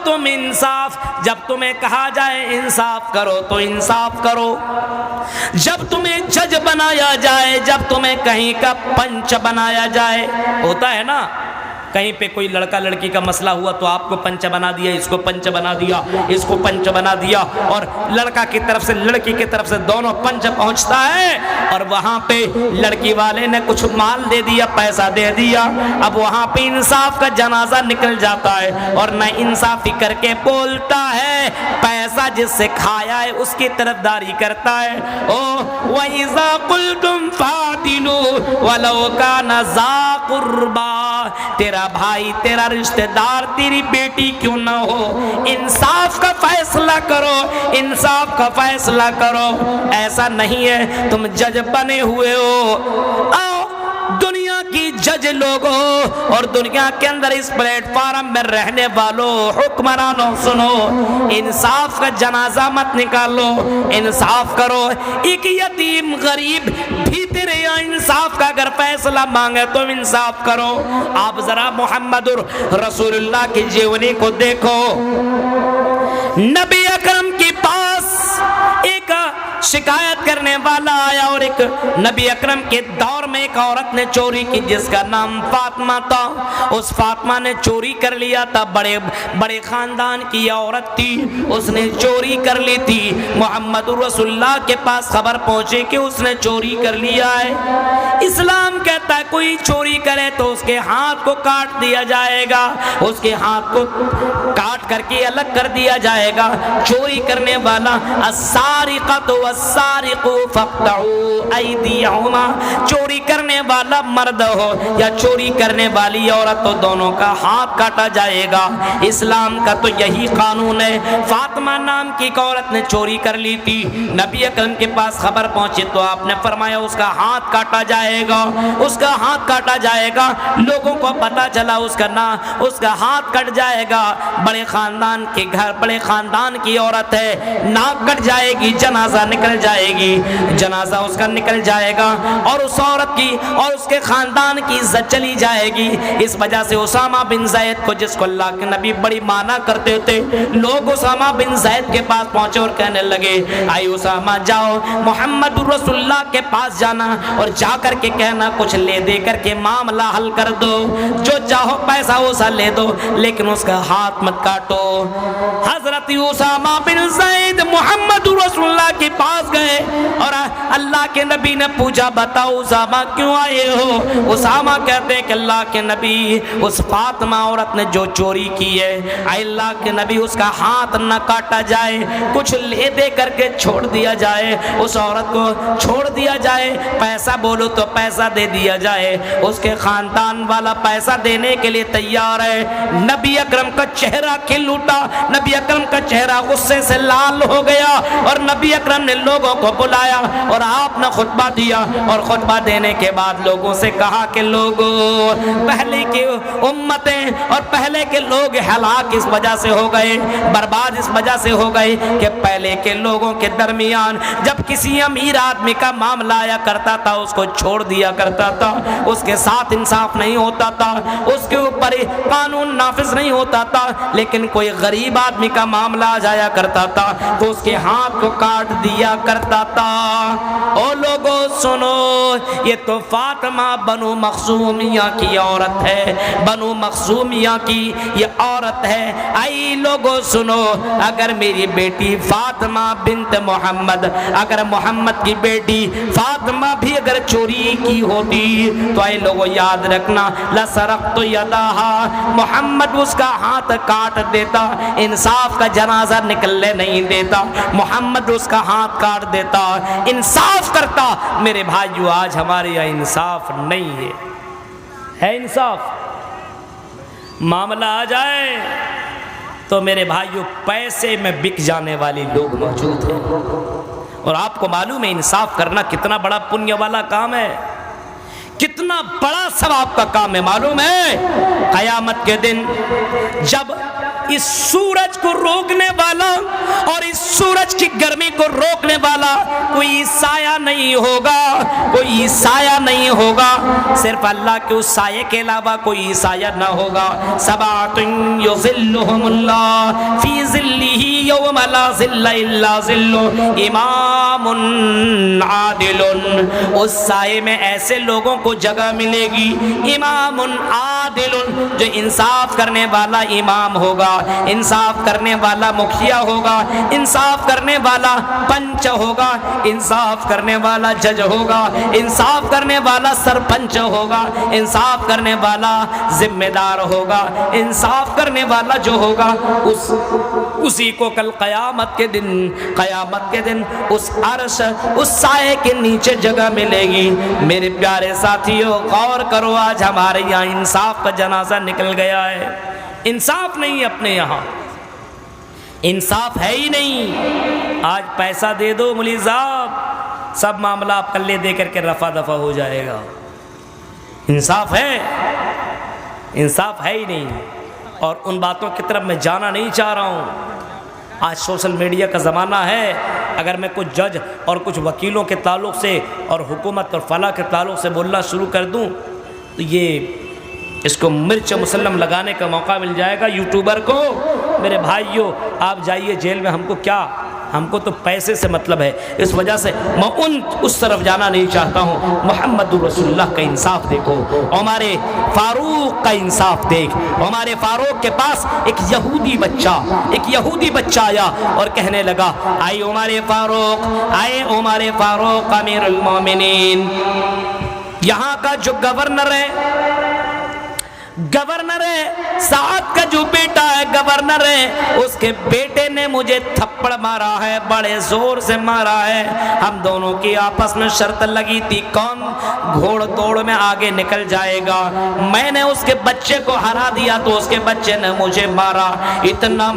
تم انصاف، جب تمہیں کہا جائے انصاف کرو تو انصاف کرو، جب تمہیں جج بنایا جائے، جب تمہیں کہیں کا پنچ بنایا جائے، ہوتا ہے نا کہیں پہ کوئی لڑکا لڑکی کا مسئلہ ہوا تو آپ کو پنچ بنا دیا، اس کو پنچ بنا دیا، اس کو پنچ بنا دیا، اور لڑکا کی طرف سے لڑکی کی طرف سے دونوں پنچ پہنچتا ہے، اور وہاں پہ لڑکی والے نے کچھ مال دے دیا، پیسہ دے دیا، اب وہاں پہ انصاف کا جنازہ نکل جاتا ہے، اور نہ انصافی کر کے بولتا ہے، پیسہ جس سے کھایا ہے اس کی طرف داری کرتا ہے۔ او وَإِذَا قُلْتُمْ فَعْدِلُوا وَلَوْ كَانَ ذَا قُرْبَىٰ، تیرا بھائی، تیرا رشتہ دار، تیری بیٹی کیوں نہ ہو، انصاف کا فیصلہ کرو، انصاف کا فیصلہ کرو، ایسا نہیں ہے تم جج بنے ہوئے ہو۔ آؤ دنیا کی جج لوگوں اور دنیا کے اندر اس پلیٹ فارم میں رہنے والوں حکمرانوں، سنو، انصاف کا جنازہ مت نکالو، انصاف کرو۔ ایک یتیم غریب بھی تیرے یہاں انصاف کا اگر فیصلہ مانگے تو انصاف کرو۔ آپ ذرا محمد رسول اللہ کی جیونی کو دیکھو، نبی اکرم کے پاس ایک شکایت کرنے والا آیا، اور ایک نبی اکرم کے دور میں ایک عورت نے چوری کی جس کا نام فاطمہ تھا۔ اس فاطمہ نے چوری کر لیا تھا، بڑے بڑے خاندان کی عورت تھی، اس نے چوری کر لی تھی۔ محمد رسول اللہ کے پاس خبر پہنچے کہ اس نے چوری کر لیا ہے۔ اسلام کہتا ہے کوئی چوری کرے تو اس کے ہاتھ کو کاٹ دیا جائے گا، اس کے ہاتھ کو کاٹ کر کے الگ کر دیا جائے گا۔ چوری کرنے والا السارقۃ والسارق فاقطعوا ایدیہما، چوری کرنے والا مرد ہو یا چوری کرنے والی عورت ہو، دونوں کا ہاتھ کاٹا جائے گا۔ اسلام کا تو یہی قانون ہے۔ فاطمہ نام کی ایک عورت نے چوری کر لی تھی، نبی اکرم کے پاس خبر پہنچی تو آپ نے فرمایا اس کا ہاتھ کاٹا جائے گا، اس کا ہاتھ کاٹا جائے گا۔ لوگوں کو پتا چلا اس کا ہاتھ کٹ جائے گا، بڑے خاندان کے گھر، بڑے خاندان کی عورت ہے، ناک کٹ جائے گی، جنازہ نکل جائے گی، جنازہ اس کا نکل جائے گا، اور اس عورت کی اور اس کے خاندان کی عزت چلی جائے گی۔ اس وجہ سے اسامہ بن زید کو، جس کو اللہ کے نبی بڑی مانا کرتے تھے، لوگ اسامہ بن زید کے پاس پہنچے اور کہنے لگے، آئی اسامہ جاؤ محمد رسول اللہ کے پاس جانا اور جا کر کے کہنا کچھ لے دے کر کے معاملہ حل کر دو، جو چاہو پیسہ ویسا لے دو لیکن اس کا ہاتھ مت کاٹو۔ حضرت اسامہ بن زید محمد رسول اللہ کے پاس گئے اور اللہ کے نبی نے پوچھا بتاؤ اسامہ کیوں آئے ہو؟ اسامہ کہتے کہ اللہ کے نبی اس فاطمہ عورت نے جو چوری کی ہے، اے اللہ کے نبی اس کا ہاتھ نہ کاٹا جائے، کچھ لے دے کر کے چھوڑ دیا جائے، اس عورت کو چھوڑ دیا جائے، پیسہ بولو تو پیسہ دے دیا جائے، اس کے خاندان والا پیسہ دینے کے لیے تیار ہے۔ نبی اکرم کا چہرہ کھل اٹھا، نبی اکرم کا چہرہ غصے سے لال ہو گیا، اور نبی اکرم نے لوگوں کو بلایا اور آپ نے خطبہ دیا، اور خطبہ دینے کے بعد لوگوں سے کہا کہ لوگوں، پہلے کی امتیں اور پہلے کے لوگ ہلاک اس وجہ سے ہو گئے، برباد اس وجہ سے ہو گئے کہ پہلے کے لوگوں کے درمیان جب کسی امیر آدمی کا معاملہ آیا کرتا تھا اس کو چھوڑ دیا کرتا تھا، اس کے ساتھ انصاف نہیں ہوتا تھا، اس کے اوپر قانون نافذ نہیں ہوتا تھا، لیکن کوئی غریب آدمی کا معاملہ آ جایا کرتا تھا تو اس کے ہاتھ کو کاٹ دیا کرتا تھا۔ او لوگوں سنو، یہ تو فاطمہ بنو مخزومیہ کی عورت ہے، بنو مخزومیہ کی یہ عورت ہے۔ اے لوگوں سنو، اگر میری بیٹی فاطمہ بنت محمد، اگر محمد کی بیٹی فاطمہ بھی اگر چوری کی ہوتی تو اے لوگوں یاد رکھنا، لسرقت یدہا، محمد اس کا ہاتھ کاٹ دیتا، انصاف کا جنازہ نکلنے نہیں دیتا، محمد اس کا ہاتھ کاٹ دیتا، انصاف کرتا۔ میرے بھائیو آج ہمارے یہاں انصاف نہیں ہے انصاف، معاملہ آ جائے تو میرے بھائیو پیسے میں بک جانے والے لوگ موجود ہیں، اور آپ کو معلوم ہے انصاف کرنا کتنا بڑا پنیہ والا کام ہے، کتنا بڑا ثواب کا کام ہے، معلوم ہے؟ قیامت کے دن جب اس سورج کو روکنے والا اور اس سورج کی گرمی کو روکنے والا کوئی سایہ نہیں ہوگا، کوئی سایہ نہیں ہوگا، صرف اللہ کے اس سایے کے علاوہ کوئی سایہ نہ ہوگا۔ سبعۃ یظلھم اللہ فی ظلہ یوم لا ظل الا ظلہ، امام عادل، اس سائے میں ایسے لوگوں کو جگہ ملے گی، امام عادل، جو انصاف کرنے والا امام ہوگا، انصاف کرنے والا مکھیا ہوگا، انصاف کرنے والا پنچ ہوگا، انصاف کرنے والا جج ہوگا، انصاف کرنے والا سرپنچ ہوگا، انصاف کرنے والا ذمہ دار ہوگا، انصاف کرنے والا جو ہوگا اسی کو کل قیامت کے دن اس عرش، اس سائے کے نیچے جگہ ملے گی۔ میرے پیارے ساتھیوں غور کرو، آج ہمارے یہاں انصاف کا جنازہ نکل گیا ہے۔ انصاف نہیں اپنے یہاں، انصاف ہے ہی نہیں۔ آج پیسہ دے دو مولوی صاحب، سب معاملہ آپ کلے دے کر کے رفع دفع ہو جائے گا۔ انصاف ہے؟ انصاف ہے ہی نہیں۔ اور ان باتوں کی طرف میں جانا نہیں چاہ رہا ہوں۔ آج سوشل میڈیا کا زمانہ ہے، اگر میں کچھ جج اور کچھ وکیلوں کے تعلق سے اور حکومت اور فلاح کے تعلق سے بولنا شروع کر دوں تو یہ اس کو مرچ مسلم لگانے کا موقع مل جائے گا یوٹیوبر کو۔ میرے بھائیوں آپ جائیے جیل میں، ہم کو کیا، ہم کو تو پیسے سے مطلب ہے، اس وجہ سے میں اس طرف جانا نہیں چاہتا ہوں۔ محمد رسول اللہ کا انصاف دیکھو، ہمارے فاروق کا انصاف دیکھ۔ ہمارے فاروق کے پاس ایک یہودی بچہ آیا اور کہنے لگا، آئے عمر فاروق امیر المومنین، یہاں کا جو گورنر ہے سعد کا جو بیٹا ہے گورنر ہے، اس کے بیٹے نے مجھے تھپڑ مارا ہے، بڑے زور سے مارا ہے۔ ہم دونوں کی آپس میں شرط لگی تھی کون گھوڑ دوڑ میں آگے نکل جائے گا۔ میں نے اس کے بچے کو ہرا دیا تو اس کے بچے نے مجھے مارا، اتنا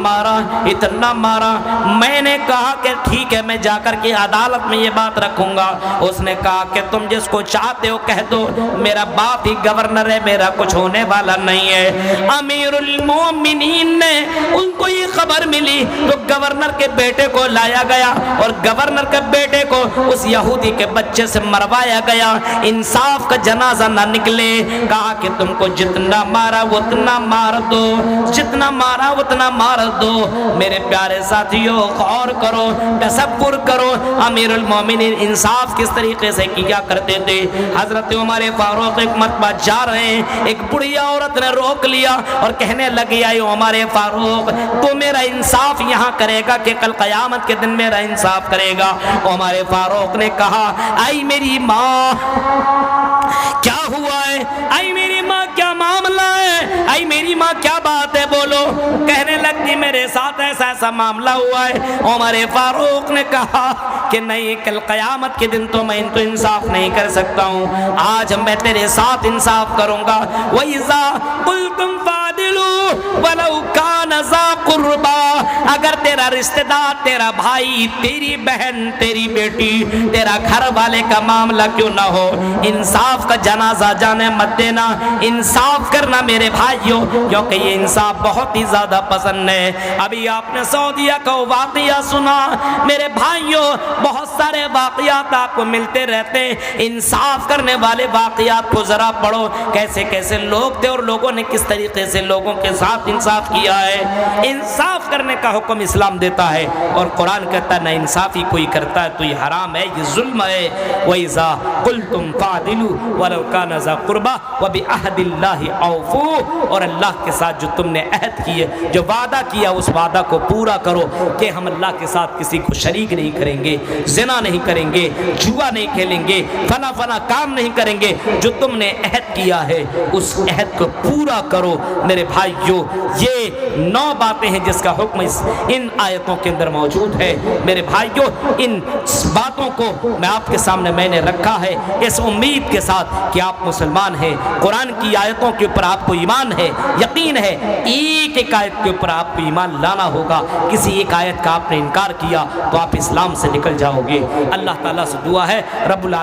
مارا۔ میں نے کہا کہ ٹھیک ہے، میں جا کر کے عدالت میں یہ بات رکھوں گا۔ اس نے کہا کہ تم جس کو چاہتے ہو کہہ دو، میرا باپ ہی گورنر ہے، میرا کچھ ہونے والا نہیں ہے۔ امیر المومنین نے ان کو یہ خبر ملی تو گورنر کے بیٹے کو لایا گیا اور گورنر کے بیٹے کو اس یہودی کے بچے سے مروایا گیا۔ انصاف کا جنازہ نہ نکلے، کہا کہ تم کو جتنا مارا اتنا مار دو، جتنا مارا اتنا مار دو۔ میرے پیارے ساتھیوں غور کرو، تصور کرو امیر المومنین انصاف کس طریقے سے کیا کرتے تھے۔ حضرت عمر فاروق ایک مرتبہ جا رہے ہیں، ایک بڑھیا عورت نے روک لیا اور کہنے لگی، آئے عمر فاروق تو میرا انصاف یہاں کرے گا کہ کل قیامت کے دن میرا انصاف کرے گا؟ عمر فاروق نے کہا، آئی میری ماں کیا ہوا ہے، آئی میری ماں کیا معاملہ ہے، آئی میری ماں کیا بات ہے بولو۔ کہنے لگتی میرے ساتھ ایسا معاملہ ہوا ہے۔ عمر فاروق نے کہا کہ نہیں، کل قیامت کے دن تو میں تو انصاف نہیں کر سکتا ہوں، آج میں تیرے ساتھ انصاف کروں گا۔ وَإِذَا قُلْتُمْ فَعْدِلُوا وَلَوْ كَانَ ذَا قُرْبَىٰ، اگر تیرا رشتہ دار، تیرا بھائی، تیری بہن، تیری بیٹی، تیرا گھر والے کا معاملہ کیوں نہ ہو، انصاف کا جنازہ جانے مت دینا، انصاف کرنا میرے بھائیوں، کیونکہ یہ انصاف بہت ہی زیادہ پسند ہے۔ ابھی آپ نے سعودیہ کا واقعہ سنا میرے بھائیوں، بہت سارے واقعات آپ کو ملتے رہتے ہیں۔ انصاف کرنے والے واقعات کو ذرا پڑھو، کیسے کیسے لوگ تھے اور لوگوں نے کس طریقے سے لوگوں کے ساتھ انصاف کیا ہے۔ انصاف کرنے کا حکم اسلام دیتا ہے اور قرآن کہتا ہے نہ انصافی کوئی کرتا ہے تو یہ حرام ہے، یہ ظلم ہے۔ وَإِذَا قُلْتُمْ فَعْدِلُوا وَلَوْ كَانَ ذَا قُرْبَىٰ وَبِعَهْدِ اللَّهِ أَوْفُوا، اور اللہ کے ساتھ جو تم نے عہد کیے، جو وعدہ کیا، اس وعدہ کو پورا کرو کہ ہم اللہ کے ساتھ کسی کو شریک نہیں کریں گے، زنا نہیں کریں گے، جوا نہیں کھیلیں گے، فلاں کام نہیں کریں گے۔ جو تم نے عہد کیا ہے اس عہد کو پورا کرو۔ میرے بھائیوں یہ 9 باتیں ہیں جس کا حکم ان آیتوں کے اندر موجود ہے۔ میرے بھائیوں ان باتوں کو میں آپ کے سامنے میں نے رکھا ہے اس امید کے ساتھ کہ آپ مسلمان ہیں، قرآن کی آیتوں کے اوپر آپ کو ایمان ہے، یقین ہے، ایک آیت کے اوپر آپ کو ایمان لانا ہوگا۔ کسی ایک آیت کا آپ نے انکار کیا تو آپ اسلام سے نکل جاؤ گے۔ اللہ تعالیٰ سے دعا ہے رب العالمین